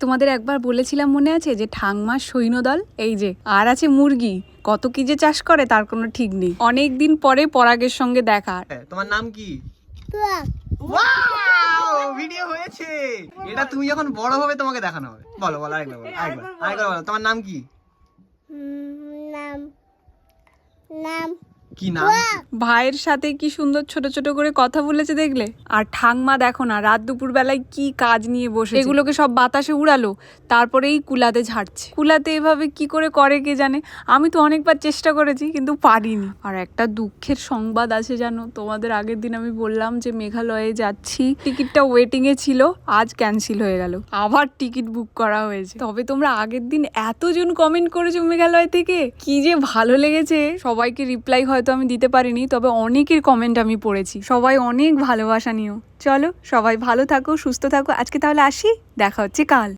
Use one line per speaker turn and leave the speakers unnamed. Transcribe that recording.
তোমাদের একবার বলেছিলাম মনে আছে যে ঠাংমার সৈন্যদল এই যে আর আছে মুরগি, কত কি যে চাষ করে তার কোনো ঠিক নেই। অনেক দিন পরে পরাগের সঙ্গে দেখা।
তোমার নাম কি? ওয়াও, ভিডিও হয়েছে। এটা তুমি যখন বড় হবে তোমাকে দেখানো হবে। বলো বলো আরেকবার বলো, আরেকবার বলো। তোমার নাম কি?
নাম
কি নাম?
ভাইয়ের সাথে কি সুন্দর ছোট ছোট করে কথা বলেছে দেখলে। আর ঠাংমা দেখো না রাত দুপুর বেলায় কি কাজ নিয়ে বসে, এগুলোকে সব বাতাসে উড়ালো, তারপরেই কুলাতে ঝাড়ছে। কুলাতে এভাবে কি করে কে জানে। আমি তো অনেকবার চেষ্টা করেছি কিন্তু পারিনি। আর একটা দুঃখের সংবাদ আছে জানো, তোমাদের আগের দিন আমি বললাম যে মেঘালয়ে যাচ্ছি, টিকিটটা ওয়েটিং এ ছিল, আজ ক্যান্সেল হয়ে গেল, আবার টিকিট বুক করা হয়েছে। তবে তোমরা আগের দিন এতজন কমেন্ট করেছো মেঘালয় থেকে, কি যে ভালো লেগেছে। সবাইকে রিপ্লাই হয়তো আমি দিতে পারিনি, তবে অনেকের কমেন্ট আমি পড়েছি, সবাই অনেক ভালোবাসা নিও। চলো সবাই ভালো থাকো, সুস্থ থাকো, আজকে তাহলে আসি, দেখা হচ্ছে কাল।